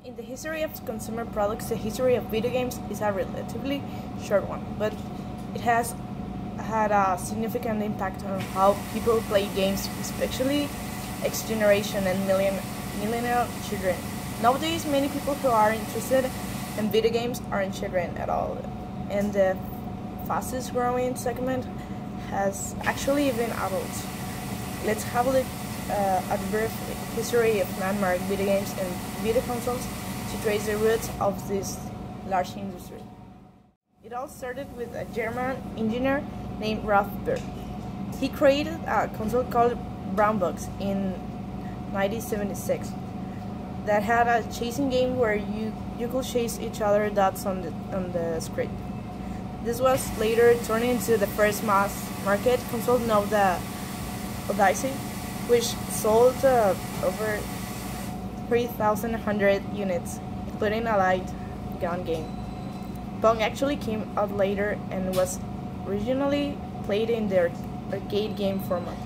In the history of consumer products, the history of video games is a relatively short one, but it has had a significant impact on how people play games, especially X generation and millennial children. Nowadays, many people who are interested in video games aren't children at all, and the fastest growing segment has actually been adults. Let's have a look at the brief history of landmark video games and video consoles to trace the roots of this large industry. It all started with a German engineer named Ralph Baer. He created a console called Brown Box in 1976 that had a chasing game where you could chase each other dots on the screen. This was later turned into the first mass market console known the Odyssey, which sold over 3,100 units, including a light gun game. Pong actually came out later and was originally played in the arcade game format.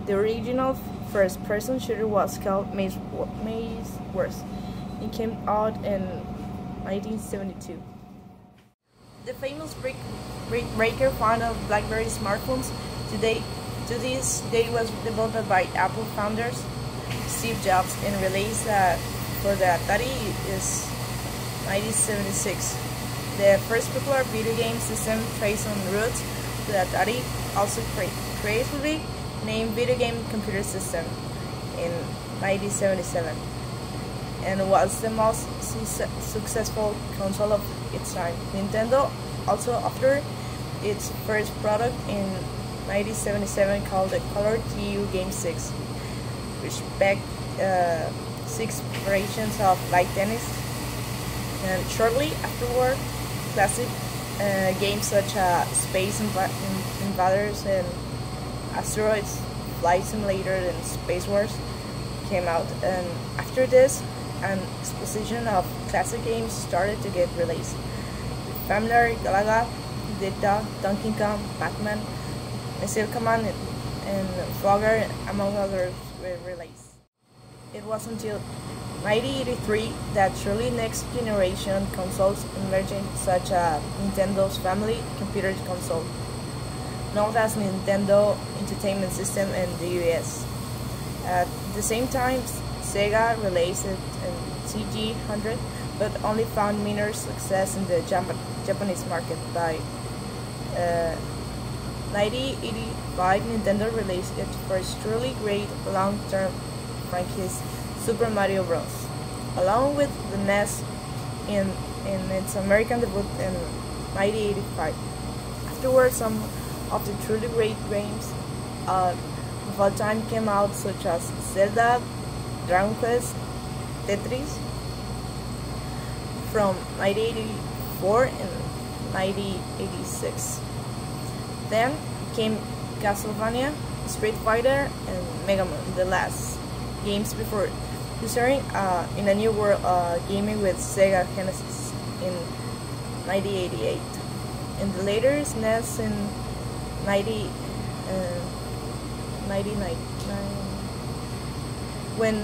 The original first-person shooter was called Maze Wars. It came out in 1972. The famous breaker found of BlackBerry smartphones to this day was developed by Apple founders Steve Jobs and released for the Atari is 1976. The first popular video game system traced on roots to the Atari, also creatively named Video Game Computer System in 1977, and was the most successful console of its time. Nintendo also offered its first product in 1977 called the Color TU Game 6, which backed 6 variations of light tennis. And shortly afterward, classic games such as Space Invaders and Asteroids Flight Simulator and Space Wars came out, and after this, an exposition of classic games started to get released. Familiar Galaga, Dita, Donkey Kong, Pac-Man, Missile Command, and Frogger, among others, were released. It was until 1983 that truly next generation consoles emerged, such as Nintendo's family computer console, known as Nintendo Entertainment System in the US. At the same time, Sega released it in CG100, but only found minor success in the Japanese market. By 1985, Nintendo released its first truly great long-term franchise, Super Mario Bros., along with the NES in its American debut in 1985. Afterwards, some of the truly great games of all time came out, such as Zelda, Dragon Quest, Tetris, from 1984 and 1986. Then came Castlevania, Street Fighter, and Mega Man, the last games before ushering in a new world gaming with Sega Genesis in 1988, and the later SNES in 1999, when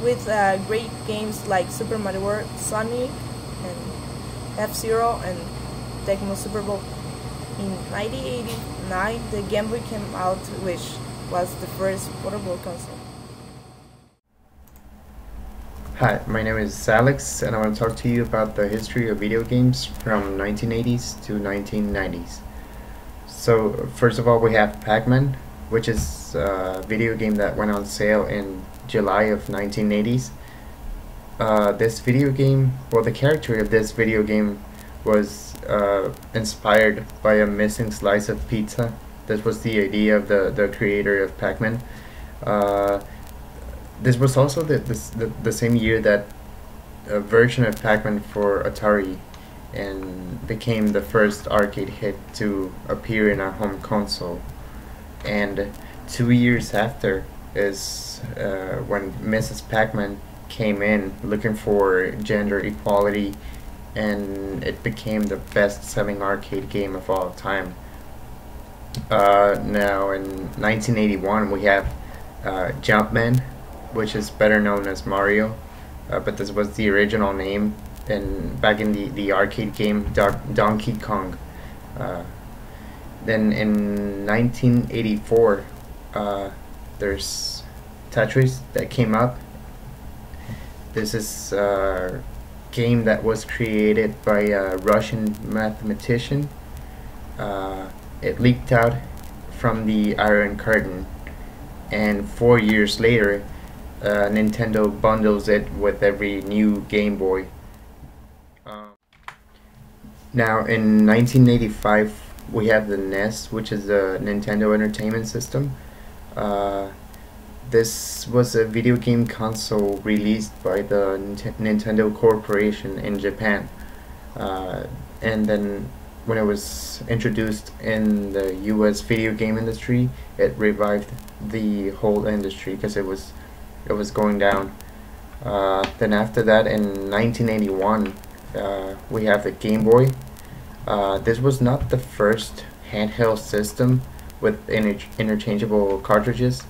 with great games like Super Mario World, Sonic, and F-Zero, and Tecmo Super Bowl. In 1989, the Game Boy came out, which was the first portable console. Hi, my name is Alex, and I want to talk to you about the history of video games from 1980s to 1990s. So, first of all, we have Pac-Man, which is a video game that went on sale in July of 1980s. This video game, well, the character of this video game was inspired by a missing slice of pizza. This was the idea of the creator of Pac-Man. This was also the same year that a version of Pac-Man for Atari and became the first arcade hit to appear in a home console. And 2 years after is when Mrs. Pac-Man came in looking for gender equality, and it became the best-selling arcade game of all time. Now in 1981 we have Jumpman, which is better known as Mario. but this was the original name back in the arcade game Donkey Kong. Uh, then in 1984, there's Tetris that came up. This is a game that was created by a Russian mathematician. It leaked out from the Iron Curtain, and 4 years later, Nintendo bundles it with every new Game Boy. Now in 1985, we have the NES, which is the Nintendo Entertainment System. This was a video game console released by the Nintendo Corporation in Japan. And then when it was introduced in the US video game industry, it revived the whole industry because it was going down. Then after that, in 1981, we have the Game Boy. This was not the first handheld system with interchangeable cartridges.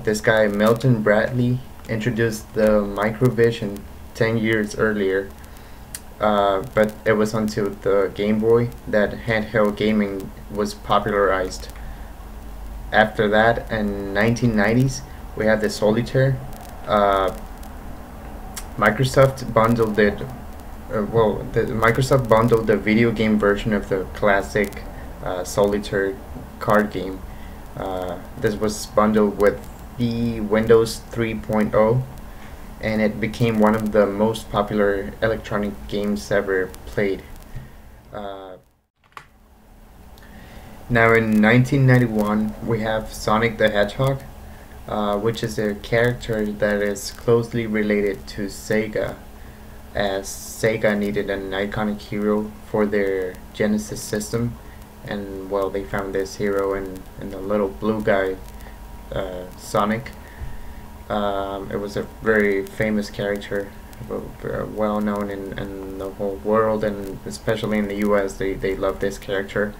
This guy Milton Bradley introduced the Microvision 10 years earlier, but it was until the Game Boy that handheld gaming was popularized. After that, in 1990s, we had the Solitaire. Microsoft bundled it. Microsoft bundled the video game version of the classic Solitaire card game. This was bundled with the Windows 3.0, and it became one of the most popular electronic games ever played. Now in 1991, we have Sonic the Hedgehog, which is a character that is closely related to Sega, as Sega needed an iconic hero for their Genesis system, and well, they found this hero in the little blue guy, Sonic. It was a very famous character, well known in the whole world, and especially in the US, they love this character.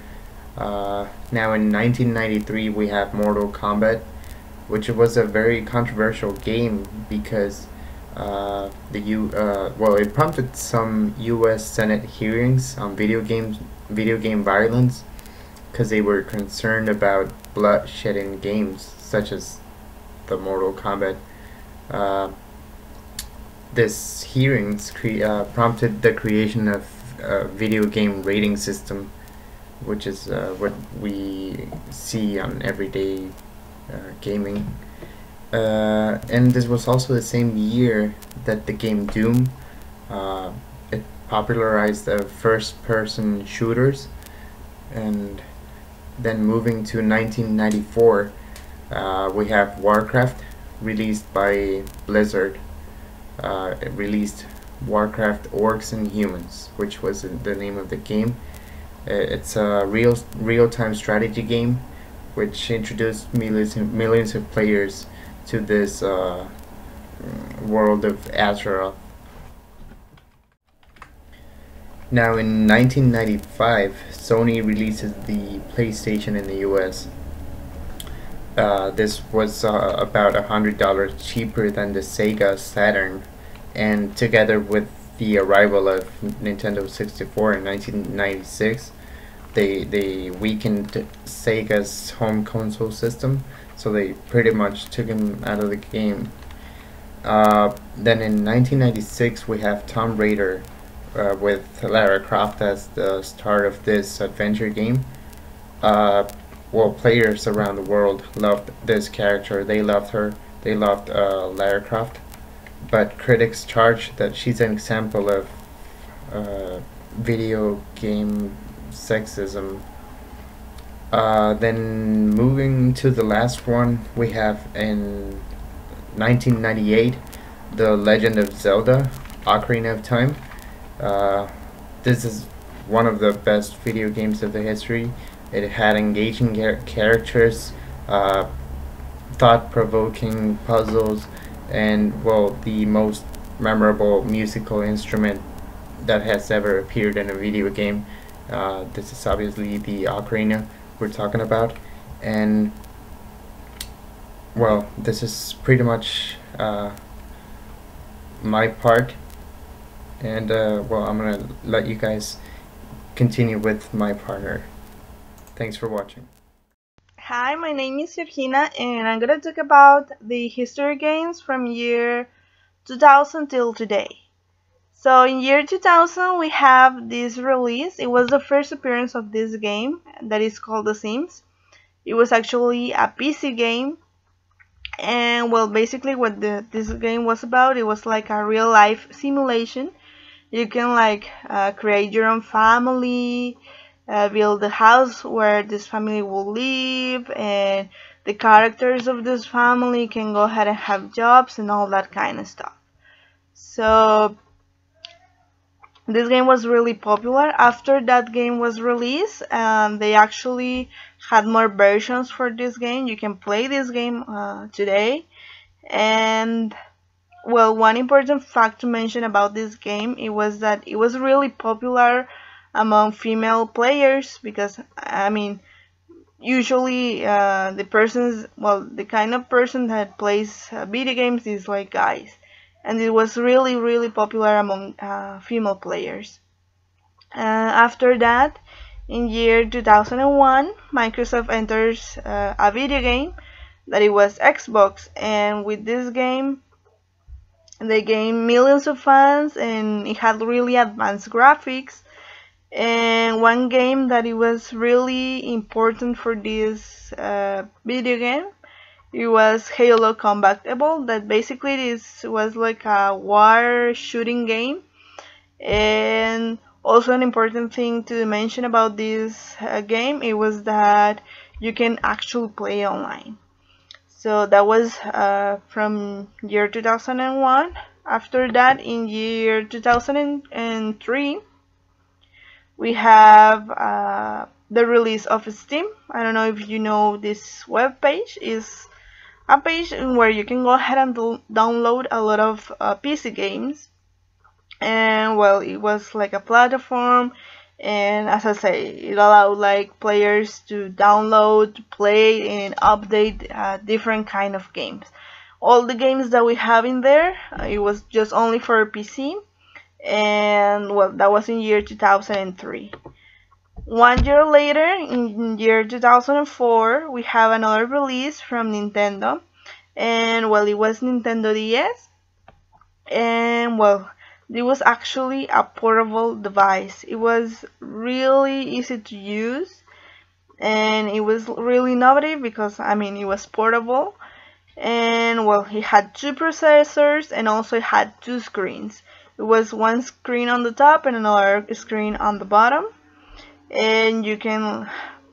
Now in 1993, we have Mortal Kombat, which was a very controversial game because it prompted some U.S. Senate hearings on video game violence, because they were concerned about bloodshed in games such as the Mortal Kombat. This hearings prompted the creation of a video game rating system, which is what we see on everyday gaming. And this was also the same year that the game Doom, it popularized the first-person shooters. And then moving to 1994, we have Warcraft, released by Blizzard. It released Warcraft Orcs and Humans, which was the name of the game. It's a real-time strategy game which introduced millions of players to this world of Azeroth. Now in 1995, Sony releases the PlayStation in the US. This was about $100 cheaper than the Sega Saturn, and together with the arrival of Nintendo 64 in 1996, they weakened Sega's home console system, so they pretty much took him out of the game. Then in 1996, we have Tomb Raider, with Lara Croft as the start of this adventure game. Players around the world loved this character. They loved her. They loved Lara Croft. But critics charge that she's an example of video game sexism. Then moving to the last one, we have in 1998, The Legend of Zelda: Ocarina of Time. This is one of the best video games of the history. It had engaging characters, thought-provoking puzzles, and the most memorable musical instrument that has ever appeared in a video game. This is obviously the ocarina we're talking about, and this is pretty much my part, and well, I'm gonna let you guys continue with my partner. Thanks for watching. Hi, my name is Georgina, and I'm gonna talk about the history games from year 2000 till today. So in year 2000 we have this release. It was the first appearance of this game that is called The Sims. It was actually a PC game, and well, basically what this game was about, it was like a real life simulation. You can like create your own family, build a house where this family will live, and the characters of this family can go ahead and have jobs and all that kind of stuff. So this game was really popular. After that game was released, they actually had more versions for this game. You can play this game today. And well, one important fact to mention about this game, it was that it was really popular among female players, because I mean, usually the kind of person that plays video games is like guys, and it was really popular among female players. After that, in year 2001, Microsoft enters a video game that it was Xbox, and with this game they gained millions of fans, and it had really advanced graphics. And one game that it was really important for this video game, it was Halo Compatible. That basically this was like a war shooting game. And also an important thing to mention about this game, it was that you can actually play online. So that was from year 2001. After that, in year 2003, we have the release of Steam. I don't know if you know this web page. Is a page where you can go ahead and download a lot of PC games. And well, it was like a platform, and as I say, it allowed like players to download, play, and update different kind of games. All the games that we have in there, it was just only for PC, and well, that was in year 2003. 1 year later, in year 2004, we have another release from Nintendo, and well, it was Nintendo DS, and well, it was actually a portable device. It was really easy to use, and it was really innovative because I mean it was portable, and well, it had two processors, and also it had two screens. It was one screen on the top and another screen on the bottom, and you can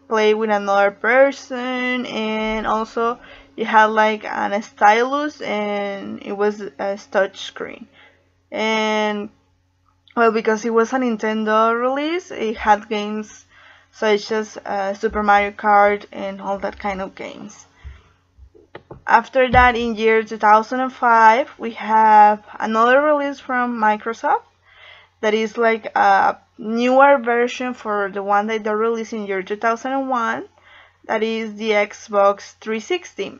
play with another person, and also you had like an stylus, and it was a touch screen. And well, because it was a Nintendo release, it had games such as Super Mario Kart and all that kind of games. After that, in year 2005, we have another release from Microsoft that is like a newer version for the one that they released in year 2001, that is the Xbox 360.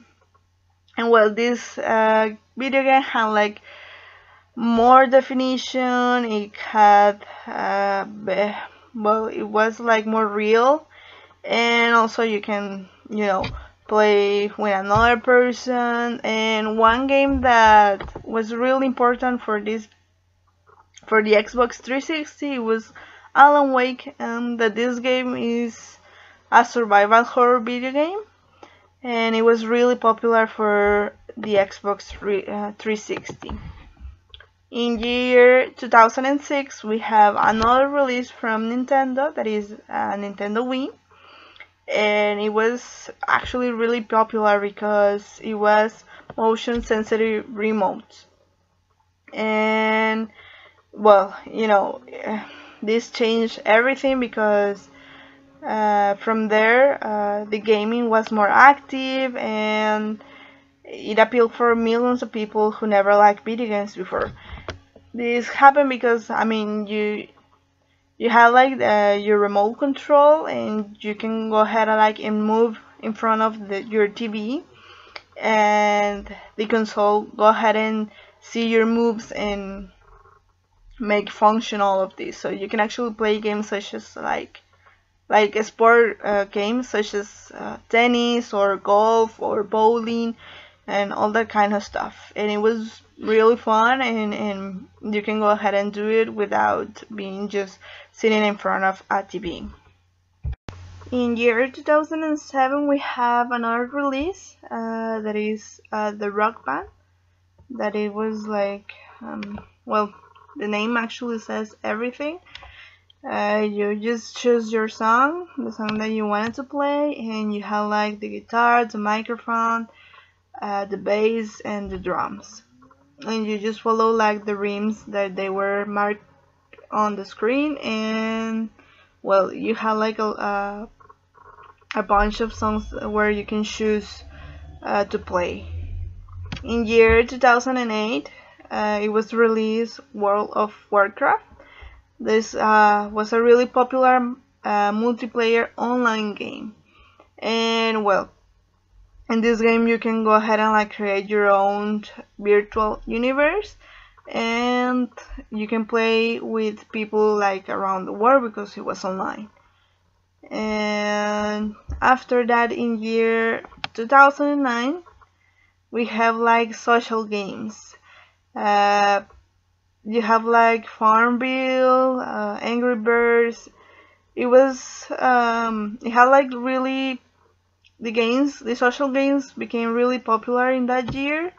And well, this video game had like more definition. It had well, it was like more real, and also you can, you know, play with another person. And one game that was really important for the Xbox 360 was Alan Wake, and that this game is a survival horror video game, and it was really popular for the Xbox 360. In year 2006, we have another release from Nintendo, that is Nintendo Wii, and it was actually really popular because it was motion sensitive remote. And well, you know, this changed everything because from there the gaming was more active, and it appealed for millions of people who never liked video games before. This happened because I mean you have like your remote control, and you can go ahead and move in front of your TV, and the console go ahead and see your moves and make function all of this. So you can actually play games such as like a sport games such as tennis or golf or bowling and all that kind of stuff. And it was really fun, and you can go ahead and do it without being just sitting in front of a TV. In year 2007 we have another release that is the Rock Band, that it was like well, the name actually says everything. You just choose your song, the song that you wanted to play, and you have like the guitar, the microphone, the bass, and the drums. And you just follow like the rhythms that they were marked on the screen, and well, you have like a bunch of songs where you can choose to play. In year 2008, it was released World of Warcraft. This was a really popular multiplayer online game, and well, in this game you can go ahead and like create your own virtual universe, and you can play with people like around the world because it was online. And after that, in year 2009, we have like social games. Uh, you have like Farmville, Angry Birds. It had like really the social games became really popular in that year,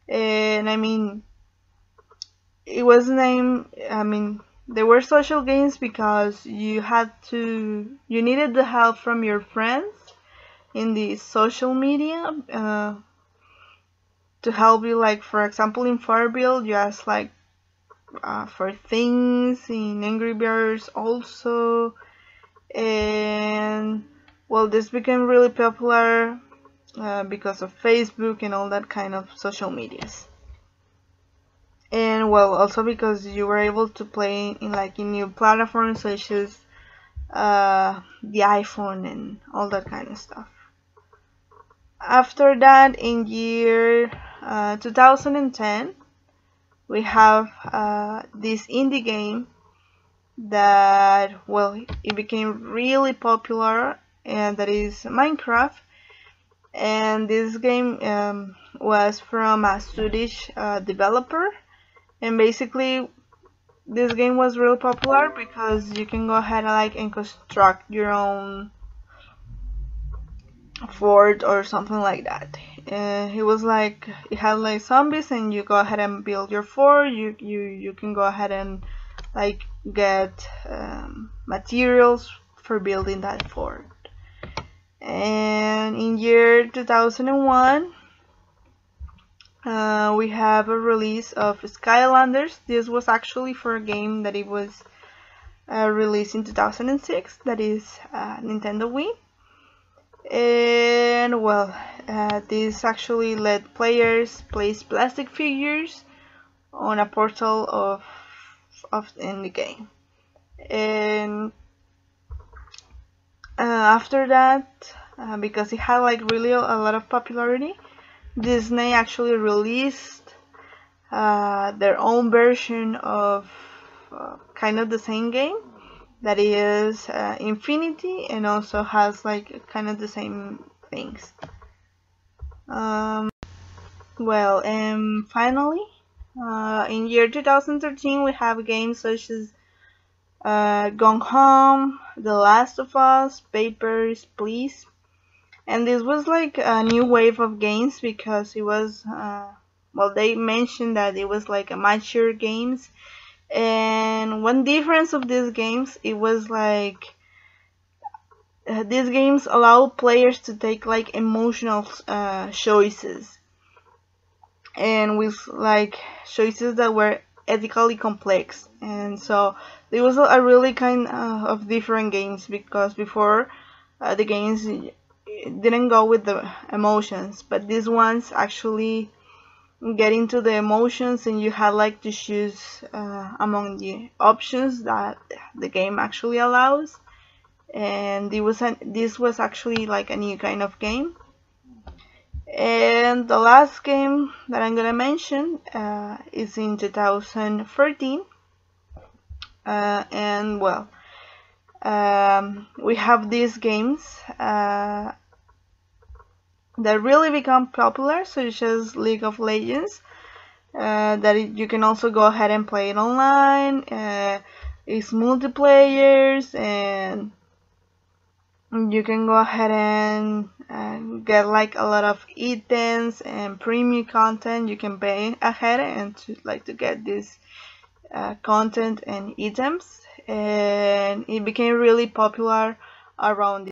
and I mean, it was named. I mean, they were social games because you needed the help from your friends in the social media to help you. Like for example, in Farmville, you ask like for things. In Angry Birds also, and well, this became really popular because of Facebook and all that kind of social medias. And well, also because you were able to play in new platforms such as the iPhone and all that kind of stuff. After that, in year 2010, we have this indie game that, well, it became really popular, and that is Minecraft. And this game was from a Swedish developer, and basically this game was really popular because you can go ahead and construct your own fort or something like that. It had like zombies, and you go ahead and build your fort. You can go ahead and like get materials for building that fort. And in year 2001, we have a release of Skylanders. This was actually for a game that it was released in 2006, that is Nintendo Wii. And well, this actually let players place plastic figures on a portal of in the game. And after that, because it had like really a lot of popularity, Disney actually released their own version of kind of the same game, that is Infinity, and also has like kind of the same things. Well, and finally, in year 2013, we have games such as Gone Home, The Last of Us, Papers, Please. And this was like a new wave of games because it was, well, they mentioned that it was like a mature games. And one difference of these games, it was like these games allow players to take like emotional choices, and with like choices that were ethically complex. And so there was a really kind of different games, because before the games didn't go with the emotions, but these ones actually get into the emotions, and you had like to choose among the options that the game actually allows. And this was actually like a new kind of game. And the last game that I'm gonna mention is in 2013, and well, we have these games that really become popular, such as League of Legends. You can also go ahead and play it online. It's multiplayers, and you can go ahead and get like a lot of items and premium content. You can pay ahead and to get this content and items, and it became really popular around